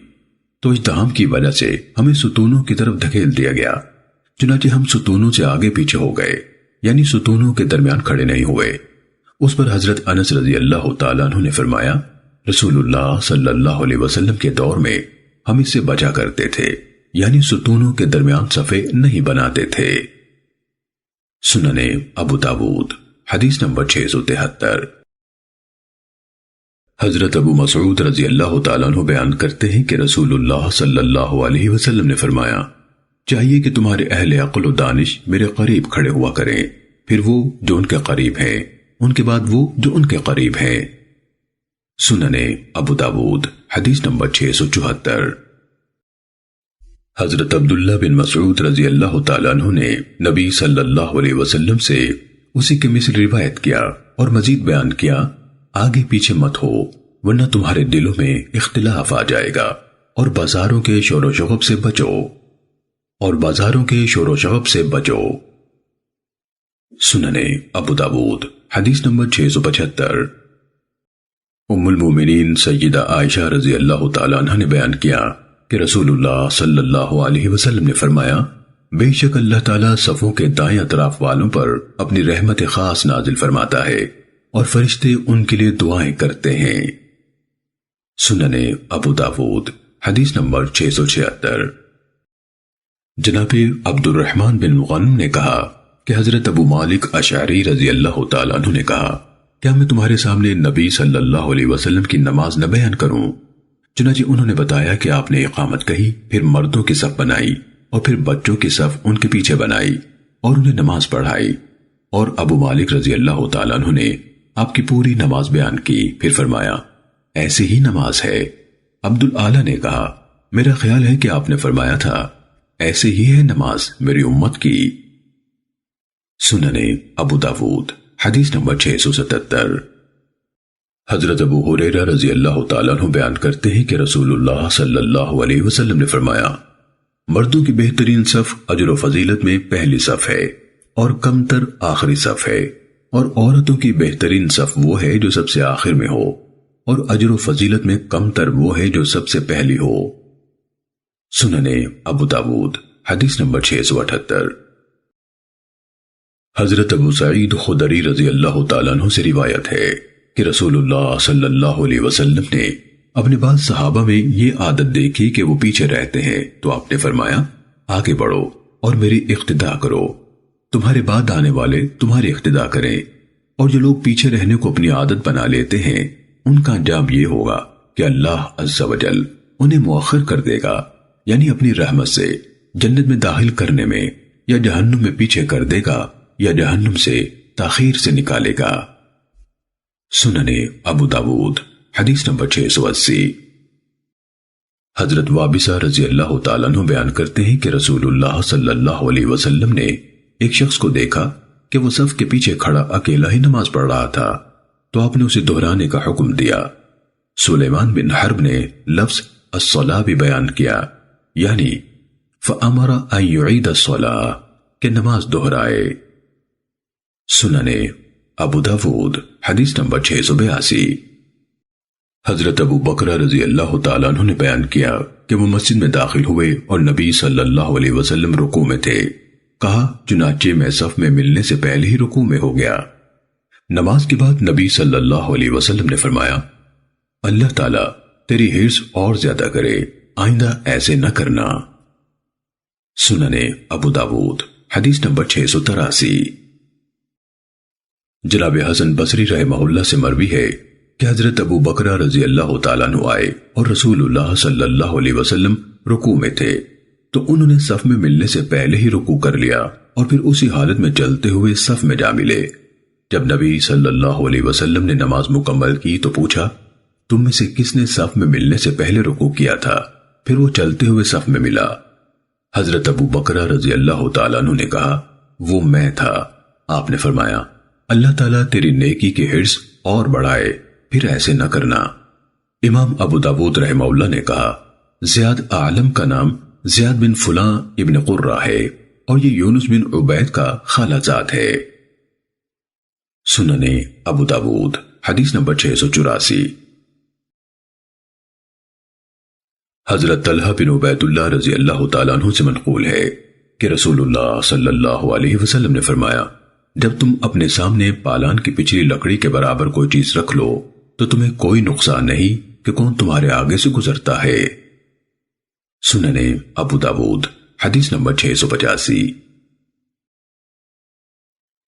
تو ازدحام کی وجہ سے ہمیں ستونوں کی طرف دھکیل دیا گیا، چنانچہ ہم ستونوں سے آگے پیچھے ہو گئے، یعنی ستونوں کے درمیان کھڑے نہیں ہوئے۔ اس پر حضرت انس رضی اللہ تعالیٰ عنہ نے فرمایا، رسول اللہ صلی اللہ علیہ وسلم کے دور میں ہم اس سے بچا کرتے تھے، یعنی ستونوں کے درمیان صفے نہیں بناتے تھے۔ سننے ابو داود حدیث نمبر 673۔ حضرت ابو مسعود رضی اللہ تعالیٰ عنہ بیان کرتے ہیں کہ رسول اللہ صلی اللہ علیہ وسلم نے فرمایا، چاہیے کہ تمہارے اہل عقل و دانش میرے قریب کھڑے ہوا کریں، پھر وہ جو ان کے قریب ہیں، ان کے بعد وہ جو ان کے قریب ہیں۔ سننے ابو داود حدیث نمبر 674۔ حضرت عبداللہ بن مسعود رضی اللہ تعالیٰ عنہ نے نبی صلی اللہ علیہ وسلم سے اسی کے مثل روایت کیا اور مزید بیان کیا، آگے پیچھے مت ہو ورنہ تمہارے دلوں میں اختلاف آ جائے گا، اور بازاروں کے شور و شغب سے بچو۔ سننے ابو داود حدیث نمبر 675۔ ام المومنین سیدہ عائشہ رضی اللہ تعالیٰ عنہ نے بیان کیا کہ رسول اللہ صلی اللہ علیہ وسلم نے فرمایا، بے شک اللہ تعالیٰ صفوں کے دائیں اطراف والوں پر اپنی رحمت خاص نازل فرماتا ہے اور فرشتے ان کے لیے دعائیں کرتے ہیں۔ سننے ابو داود حدیث نمبر 676۔ جناب عبد الرحمن بن غنم نے کہا کہ حضرت ابو مالک اشعری رضی اللہ تعالیٰ عنہ نے کہا، کیا میں تمہارے سامنے نبی صلی اللہ علیہ وسلم کی نماز نہ بیان کروں؟ چنانچہ انہوں نے بتایا کہ آپ نے اقامت کہی، پھر مردوں کی صف بنائی اور پھر بچوں کی صف ان کے پیچھے بنائی اور انہیں نماز پڑھائی، اور ابو مالک رضی اللہ تعالیٰ عنہ نے آپ کی پوری نماز بیان کی، پھر فرمایا، ایسی ہی نماز ہے۔ عبد الاعلیٰ نے کہا، میرا خیال ہے کہ آپ نے فرمایا تھا ایسے ہی ہے نماز میری امت کی۔ سننے ابو داود حدیث نمبر 677۔ حضرت ابو ہریرہ رضی اللہ تعالیٰ عنہ بیان کرتے ہیں کہ رسول اللہ صلی اللہ علیہ وسلم نے فرمایا، مردوں کی بہترین صف اجر و فضیلت میں پہلی صف ہے اور کمتر آخری صف ہے، اور عورتوں کی بہترین صف وہ ہے جو سب سے آخر میں ہو، اور اجر و فضیلت میں کمتر وہ ہے جو سب سے پہلی ہو۔ سننے ابو داود حدیث نمبر 678۔ حضرت ابو سعید خدری رضی اللہ تعالیٰ عنہ سے روایت ہے کہ رسول اللہ صلی اللہ علیہ وسلم نے اپنے بعض صحابہ میں یہ عادت دیکھی کہ وہ پیچھے رہتے ہیں، تو آپ نے فرمایا آگے بڑھو اور میری اقتداء کرو، تمہارے بعد آنے والے تمہاری اقتداء کریں، اور جو لوگ پیچھے رہنے کو اپنی عادت بنا لیتے ہیں ان کا انجام یہ ہوگا کہ اللہ عز و جل انہیں مؤخر کر دے گا، یعنی اپنی رحمت سے جنت میں داخل کرنے میں، یا جہنم میں پیچھے کر دے گا، یا جہنم سے تاخیر سے نکالے گا۔ سننے ابو داود حدیث نمبر 680۔ حضرت وابصہ رضی اللہ تعالیٰ عنہ بیان کرتے ہیں کہ رسول اللہ صلی اللہ علیہ وسلم نے ایک شخص کو دیکھا کہ وہ صف کے پیچھے کھڑا اکیلا ہی نماز پڑھ رہا تھا، تو آپ نے اسے دہرانے کا حکم دیا۔ سلیمان بن حرب نے لفظ الصلاة بھی بیان کیا، یعنی فَأَمَرَ أَن يُعِيدَ الصَّلَاةَ کہ نماز دہرائے۔ سننے ابو داود حدیث نمبر 682۔ حضرت ابو بکر رضی اللہ تعالیٰ عنہ نے بیان کیا کہ وہ مسجد میں داخل ہوئے اور نبی صلی اللہ علیہ وسلم رکوع میں تھے، کہا چنانچہ میں صف میں ملنے سے پہلے ہی رکوع میں ہو گیا۔ نماز کے بعد نبی صلی اللہ علیہ وسلم نے فرمایا اللہ تعالیٰ تیری حرص اور زیادہ کرے، آئندہ ایسے نہ کرنا۔ سننے ابو داود حدیث نمبر 683۔ جناب حسن بصری رحمہ اللہ سے مروی ہے کہ حضرت ابو بکر رضی اللہ تعالیٰ عنہ آئے اور رسول اللہ صلی اللہ علیہ وسلم رکوع میں تھے، تو انہوں نے صف میں ملنے سے پہلے ہی رکوع کر لیا اور پھر اسی حالت میں چلتے ہوئے صف میں جا ملے۔ جب نبی صلی اللہ علیہ وسلم نے نماز مکمل کی تو پوچھا تم میں سے کس نے صف میں ملنے سے پہلے رکوع کیا تھا؟ پھر وہ چلتے ہوئے صف میں ملا۔ حضرت ابو بکر رضی اللہ تعالیٰ عنہ نے کہا وہ میں تھا۔ آپ نے فرمایا اللہ تعالیٰ تیری نیکی کی حرص اور بڑھائے، پھر ایسے نہ کرنا۔ امام ابو داود رحمہ اللہ نے کہا زیاد عالم کا نام زیاد بن فلاں ابن قرہ ہے اور یہ یونس بن عبید کا خالہ زاد ہے۔ سننے ابو داود حدیث نمبر 684۔ حضرت طلحہ بن عبید اللہ رضی اللہ تعالیٰ عنہ سے منقول ہے کہ رسول اللہ صلی اللہ علیہ وسلم نے فرمایا جب تم اپنے سامنے پالان کی پچھلی لکڑی کے برابر کوئی چیز رکھ لو تو تمہیں کوئی نقصان نہیں کہ کون تمہارے آگے سے گزرتا ہے۔ سننے ابو داود حدیث نمبر 685۔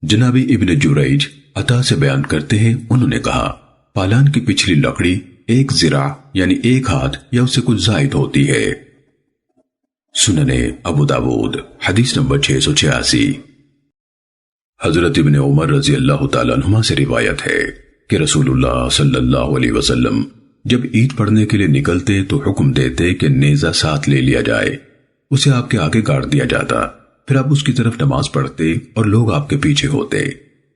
جناب ابن جریج عطا سے بیان کرتے ہیں انہوں نے کہا پالان کی پچھلی لکڑی ایک ذراع یعنی ایک ہاتھ یا اس سے کچھ زائد ہوتی ہے۔ سننے ابو داود حدیث نمبر 686۔ حضرت ابن عمر رضی اللہ تعالیٰ عنہما سے روایت ہے کہ رسول اللہ صلی اللہ علیہ وسلم جب عید پڑھنے کے لیے نکلتے تو حکم دیتے کہ نیزہ ساتھ لے لیا جائے، اسے آپ کے آگے گاڑ دیا جاتا، پھر آپ اس کی طرف نماز پڑھتے اور لوگ آپ کے پیچھے ہوتے۔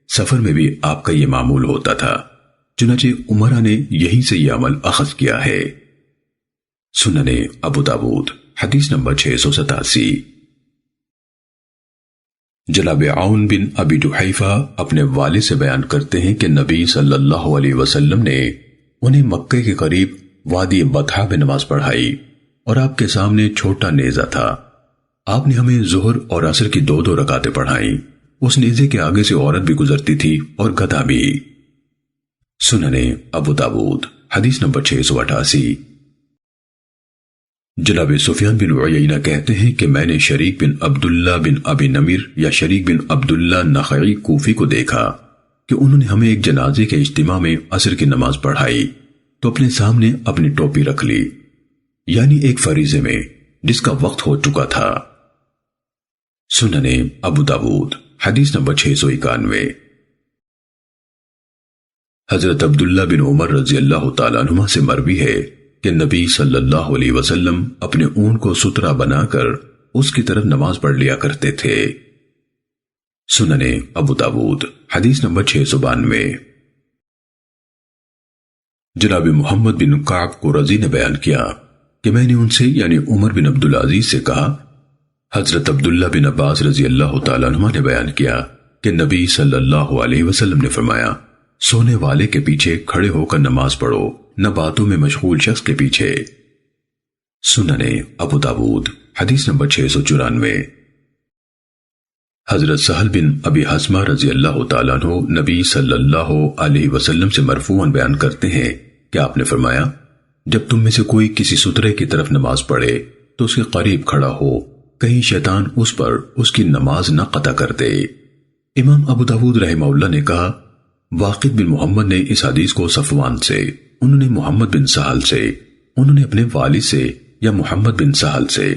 سفر میں بھی آپ کا یہ معمول ہوتا تھا، چنانچہ عمرہ نے یہیں سے یہ عمل اخذ کیا ہے۔ سننے ابو داود حدیث نمبر 687۔ جناب عون بن ابی جحیفہ اپنے والد سے بیان کرتے ہیں کہ نبی صلی اللہ علیہ وسلم نے انہیں مکہ کے قریب وادی بطحہ میں نماز پڑھائی اور آپ کے سامنے چھوٹا نیزہ تھا۔ آپ نے ہمیں ظہر اور عصر کی 2 رکعتیں پڑھائیں۔ اس نیزے کے آگے سے عورت بھی گزرتی تھی اور گدھا بھی۔ سننے ابو داود حدیث نمبر 688۔ جناب سفیان بن عیینہ کہتے ہیں کہ میں نے شریک بن عبداللہ بن ابی نمیر یا شریک بن عبداللہ نخعی کوفی کو دیکھا کہ انہوں نے ہمیں ایک جنازے کے اجتماع میں عصر کی نماز پڑھائی تو اپنے سامنے اپنی ٹوپی رکھ لی، یعنی ایک فریضے میں جس کا وقت ہو چکا تھا۔ سننے ابو داود حدیث نمبر 691۔ حضرت عبداللہ بن عمر رضی اللہ تعالیٰ عنہما سے مروی ہے کہ نبی صلی اللہ علیہ وسلم اپنے اونٹ کو سترا بنا کر اس کی طرف نماز پڑھ لیا کرتے تھے۔ سننے ابو داود حدیث نمبر 692۔ جناب محمد بن کعب قرظی نے بیان کیا کہ میں نے ان سے یعنی عمر بن عبدالعزیز سے کہا حضرت عبداللہ بن عباس رضی اللہ تعالیٰ عنہ نے بیان کیا کہ نبی صلی اللہ علیہ وسلم نے فرمایا سونے والے کے پیچھے کھڑے ہو کر نماز پڑھو، نہ باتوں میں مشغول شخص کے پیچھے۔ سننے ابو داود حدیث نمبر 694۔ حضرت سہل بن ابی حثمہ رضی اللہ تعالیٰ عنہ نبی صلی اللہ علیہ وسلم سے مرفوعاً بیان کرتے ہیں کہ آپ نے فرمایا، جب تم میں سے کوئی کسی سترے کی طرف نماز پڑھے تو اس کے قریب کھڑا ہو، کہیں شیطان اس پر اس کی نماز نہ قطع کر دے۔ امام ابو داود رحمہ اللہ نے کہا، واقد بن محمد نے اس حدیث کو صفوان سے، انہوں نے محمد بن سہل سے، انہوں نے اپنے والد سے یا محمد بن سہل سے،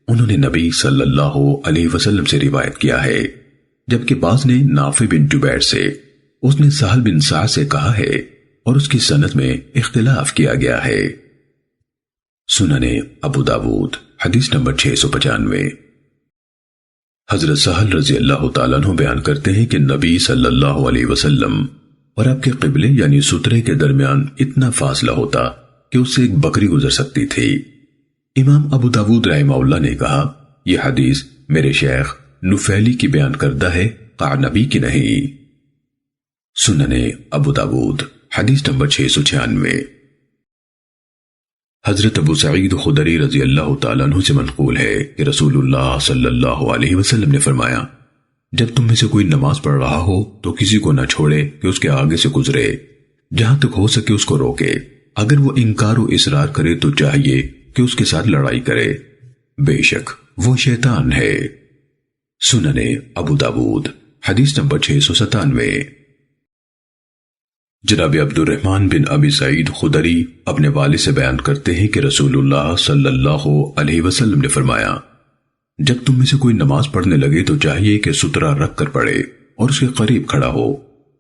انہوں نے نبی صلی اللہ علیہ وسلم سے روایت کیا ہے، جبکہ بعض نے نافع بن جبیر سے، اس نے سہل بن سعد سے کہا ہے اور اس کی سند میں اختلاف کیا گیا ہے۔ سننے ابو داود حدیث نمبر 695۔ حضرت سہل رضی اللہ تعالیٰ عنہ بیان کرتے ہیں کہ نبی صلی اللہ علیہ وسلم اور آپ کے قبلے یعنی سترے کے درمیان اتنا فاصلہ ہوتا کہ اس سے ایک بکری گزر سکتی تھی۔ امام ابو داود رحمہ اللہ نے کہا، یہ حدیث میرے شیخ نفیلی کی بیان کردہ ہے، قعنبی کی نہیں۔ سننے ابو داود حدیث نمبر 696۔ حضرت ابو سعید خدری رضی اللہ تعالیٰ عنہ سے منقول ہے کہ رسول اللہ صلی اللہ علیہ وسلم نے فرمایا، جب تم میں سے کوئی نماز پڑھ رہا ہو تو کسی کو نہ چھوڑے کہ اس کے آگے سے گزرے، جہاں تک ہو سکے اس کو روکے، اگر وہ انکار و اصرار کرے تو چاہیے کہ اس کے ساتھ لڑائی کرے، بے شک وہ شیطان ہے۔ سننے ابو داود حدیث نمبر 697۔ جناب عبد الرحمن بن ابی سعید خدری اپنے والد سے بیان کرتے ہیں کہ رسول اللہ صلی اللہ علیہ وسلم نے فرمایا، جب تم میں سے کوئی نماز پڑھنے لگے تو چاہیے کہ سترہ رکھ کر پڑھے اور اس کے قریب کھڑا ہو،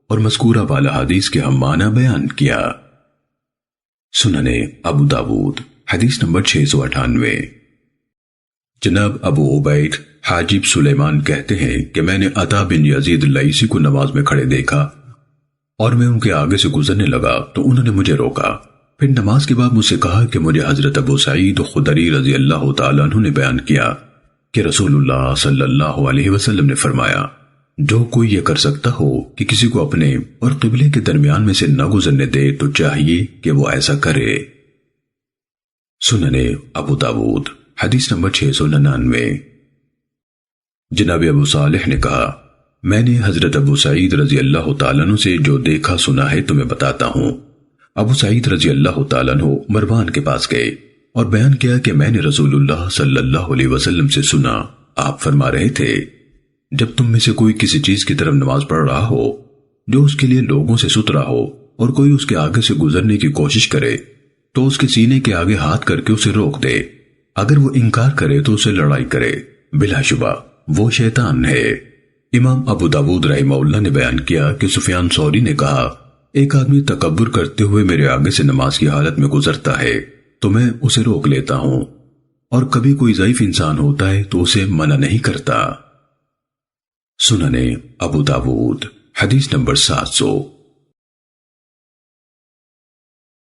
اور مذکورہ والا حدیث کے ہم معنی بیان کیا۔ سننے ابو داود حدیث نمبر 698۔ جناب ابو عبید حاجب سلیمان کہتے ہیں کہ میں نے عطا بن یزید اللیثی کو نماز میں کھڑے دیکھا اور میں ان کے آگے سے گزرنے لگا تو انہوں نے مجھے روکا، پھر نماز کے بعد مجھ سے کہا کہ مجھے حضرت ابو سعید خدری رضی اللہ تعالیٰ عنہ نے بیان کیا کہ رسول اللہ صلی اللہ علیہ وسلم نے فرمایا، جو کوئی یہ کر سکتا ہو کہ کسی کو اپنے اور قبلے کے درمیان میں سے نہ گزرنے دے تو چاہیے کہ وہ ایسا کرے۔ سننے ابو داود حدیث نمبر 699۔ جناب ابو صالح نے کہا، میں نے حضرت ابو سعید رضی اللہ تعالیٰ عنہ سے جو دیکھا سنا ہے تمہیں بتاتا ہوں۔ ابو سعید رضی اللہ تعالیٰ عنہ مروان کے پاس گئے اور بیان کیا کہ میں نے رسول اللہ صلی اللہ علیہ وسلم سے سنا، آپ فرما رہے تھے، جب تم میں سے کوئی کسی چیز کی طرف نماز پڑھ رہا ہو جو اس کے لیے لوگوں سے سترا ہو اور کوئی اس کے آگے سے گزرنے کی کوشش کرے تو اس کے سینے کے آگے ہاتھ کر کے اسے روک دے، اگر وہ انکار کرے تو اسے لڑائی کرے، بلا شبہ وہ شیطان ہے۔ امام ابو داود رحمہ اللہ نے بیان کیا کہ سفیان ثوری نے کہا، ایک آدمی تکبر کرتے ہوئے میرے آگے سے نماز کی حالت میں گزرتا ہے تو میں اسے روک لیتا ہوں، اور کبھی کوئی ضعیف انسان ہوتا ہے تو اسے منع نہیں کرتا۔ سننے ابو داود حدیث نمبر 700۔